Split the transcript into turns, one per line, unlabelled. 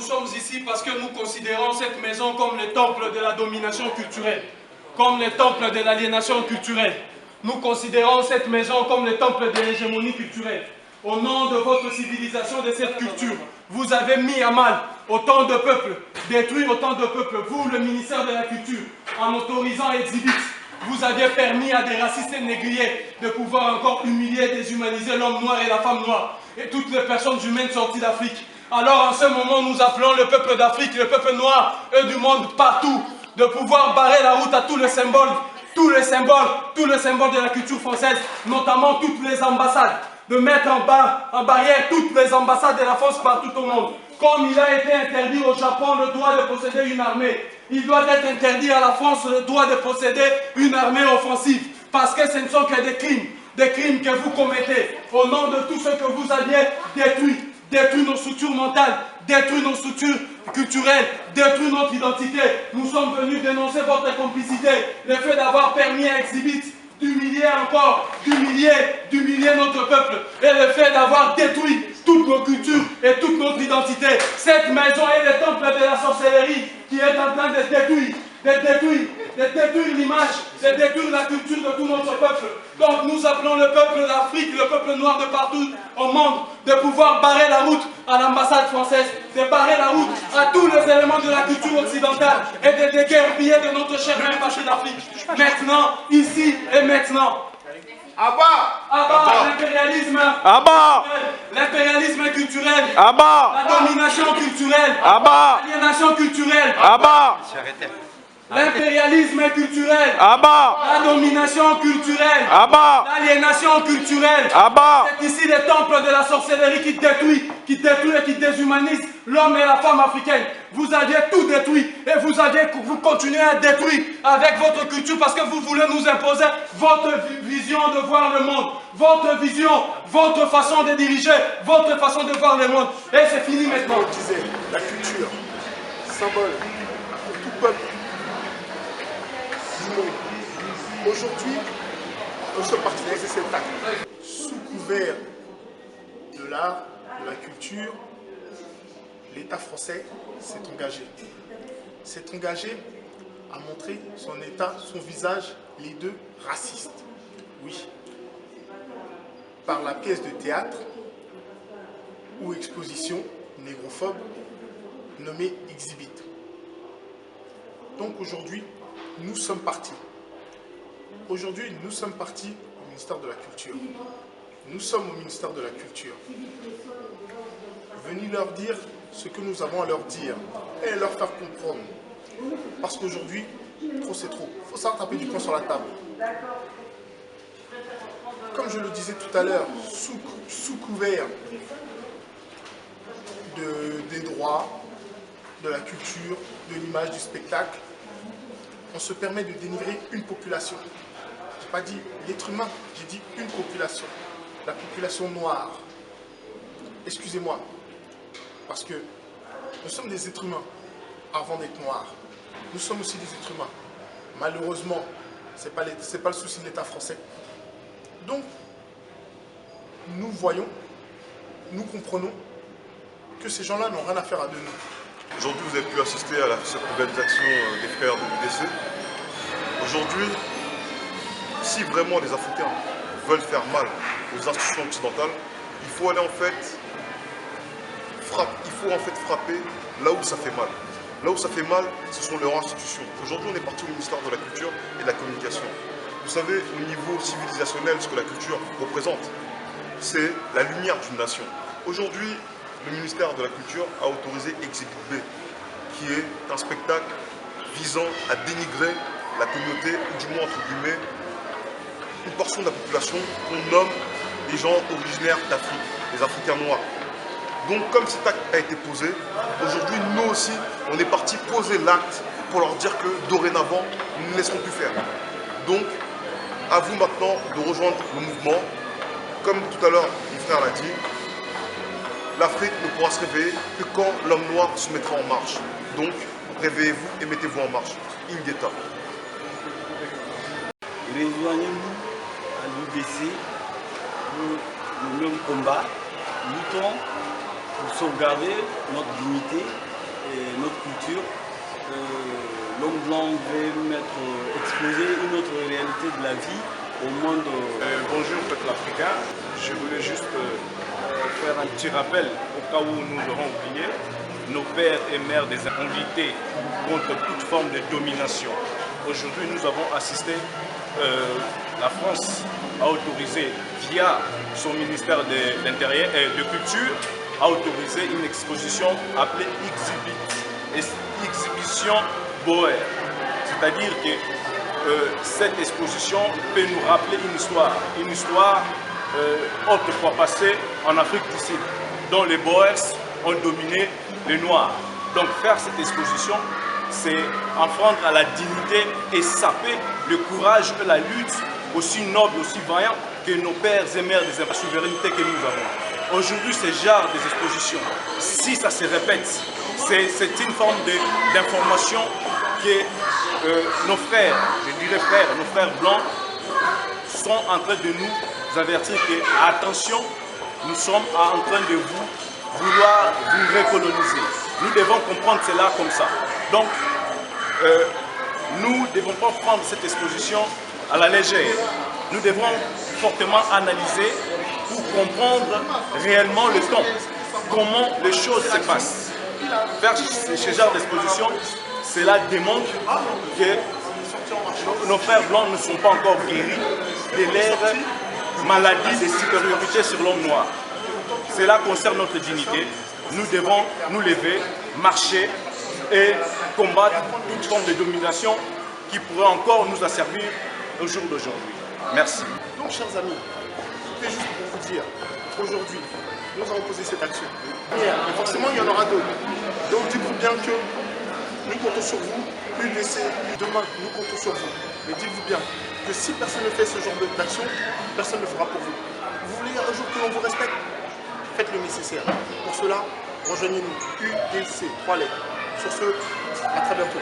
sommes ici parce que nous considérons cette maison comme le temple de la domination culturelle, comme le temple de l'aliénation culturelle. Nous considérons cette maison comme le temple de l'hégémonie culturelle. Au nom de votre civilisation, de cette culture, vous avez mis à mal autant de peuples, détruit autant de peuples. Vous, le ministère de la Culture, en autorisant Exhibit, vous aviez permis à des racistes négriers de pouvoir encore humilier et déshumaniser l'homme noir et la femme noire et toutes les personnes humaines sorties d'Afrique. Alors en ce moment, nous appelons le peuple d'Afrique, le peuple noir et du monde partout, de pouvoir barrer la route à tous les symboles de la culture française, notamment toutes les ambassades, de mettre en barrière toutes les ambassades de la France partout au monde. Comme il a été interdit au Japon le droit de posséder une armée, il doit être interdit à la France le droit de posséder une armée offensive, parce que ce ne sont que des crimes que vous commettez au nom de tout ce que vous aviez détruit nos structures mentales, détruit nos structures culturelles, détruit notre identité. Nous sommes venus dénoncer votre complicité, le fait d'avoir permis à Exhibit d'humilier encore, d'humilier notre peuple, et le fait d'avoir détruit toutes nos cultures et toute notre identité. Cette maison est le temple de la sorcellerie qui est en train de détruire l'image, de détruire la culture de tout notre peuple. Donc nous appelons le peuple d'Afrique, le peuple noir de partout au monde, de pouvoir barrer la route à l'ambassade française, de barrer la route à tous les éléments de la culture occidentale et de déguerpiller de notre chère mère partie d'Afrique. Maintenant, ici et maintenant. L'impérialisme. L'impérialisme culturel. La domination culturelle. L'aliénation culturelle. L'impérialisme culturel. La domination culturelle. L'aliénation culturelle. C'est ici le temple de la sorcellerie qui détruit et qui déshumanise l'homme et la femme africaine. Vous aviez tout détruit et vous continuez à détruire avec votre culture parce que vous voulez nous imposer votre vision de voir le monde, votre vision, votre façon de diriger, votre façon de voir le monde. Et c'est fini maintenant.
Je disais, la culture, symbole pour tout peuple du monde. Aujourd'hui, nous sommes partis poser cet acte. Sous couvert de l'art, de la culture, l'État français s'est engagé. S'est engagé à montrer son état, son visage, les deux racistes. Oui. Par la pièce de théâtre ou exposition négrophobe nommée Exhibit. Donc aujourd'hui, nous sommes partis. Aujourd'hui, nous sommes partis au ministère de la Culture. Nous sommes au ministère de la Culture. Venez leur dire ce que nous avons à leur dire et leur faire comprendre. Parce qu'aujourd'hui, trop c'est trop. Il faut savoir taper du poing sur la table. Comme je le disais tout à l'heure, sous couvert des droits, de la culture, de l'image, du spectacle, on se permet de dénigrer une population. Je n'ai pas dit l'être humain, j'ai dit une population. La population noire. Excusez-moi, parce que nous sommes des êtres humains avant d'être noirs. Nous sommes aussi des êtres humains. Malheureusement, ce n'est pas le souci de l'État français. Donc, nous voyons, nous comprenons que ces gens-là n'ont rien à faire à de nous.
Aujourd'hui, vous avez pu assister à cette organisation des frères de l'UDC. Aujourd'hui, si vraiment les Africains veulent faire mal aux institutions occidentales, il faut aller frapper là où ça fait mal. Là où ça fait mal, ce sont leurs institutions. Aujourd'hui, on est parti au ministère de la Culture et de la Communication. Vous savez, au niveau civilisationnel, ce que la culture représente, c'est la lumière d'une nation. Aujourd'hui, le ministère de la Culture a autorisé Exhibit B, qui est un spectacle visant à dénigrer la communauté, ou du moins, entre guillemets, une portion de la population qu'on nomme les gens originaires d'Afrique, les Africains noirs. Donc, comme cet acte a été posé, aujourd'hui, nous aussi, on est parti poser l'acte pour leur dire que, dorénavant, nous ne laisserons plus faire. Donc, à vous maintenant de rejoindre le mouvement. Comme tout à l'heure, mon frère l'a dit, l'Afrique ne pourra se réveiller que quand l'homme noir se mettra en marche. Donc, réveillez-vous et mettez-vous en marche. Ingeta.
Rejoignez-nous à l'UDC pour le même combat. Luttons pour sauvegarder notre dignité notre culture. L'homme blanc veut exposer une autre réalité de la vie au monde.
Bonjour peuple africain, je voulais juste faire un petit rappel au cas où nous aurons oublié. Nos pères et mères des invités contre toute forme de domination. Aujourd'hui, nous avons assisté, la France a autorisé, via son ministère de l'Intérieur et de Culture, a autorisé une exposition appelée Exhibition Boer. C'est-à-dire que cette exposition peut nous rappeler une histoire autrefois passée en Afrique du Sud, dont les Boers ont dominé les Noirs. Donc faire cette exposition, c'est enfreindre à la dignité et saper le courage et la lutte aussi noble, aussi vaillant que nos pères et mères des souverainetés que nous avons. Aujourd'hui, ce genre des expositions, si ça se répète, c'est une forme d'information que nos frères, je dirais frères, nos frères blancs sont en train de nous avertir que, attention, nous sommes en train de vouloir vous recoloniser. Nous devons comprendre cela comme ça. Donc, nous ne devons pas prendre cette exposition à la légère. Nous devons fortement analyser pour comprendre réellement le temps, comment les choses se passent. Faire ce genre d'exposition, cela démontre que nos frères blancs ne sont pas encore guéris de leur maladie de supériorité sur l'homme noir. Cela concerne notre dignité. Nous devons nous lever, marcher et combattre toute forme de domination qui pourrait encore nous asservir au jour d'aujourd'hui. Merci.
Donc, chers amis, c'était juste pour vous dire, aujourd'hui, nous avons posé cette action. Mais forcément, il y en aura d'autres. Donc, dites-vous bien que nous comptons sur vous, UDC, demain, nous comptons sur vous. Mais dites-vous bien que si personne ne fait ce genre d'action, personne ne le fera pour vous. Vous voulez un jour que l'on vous respecte? Faites le nécessaire. Pour cela, rejoignez-nous, UDC, 3 lettres. Sur ce, à très bientôt.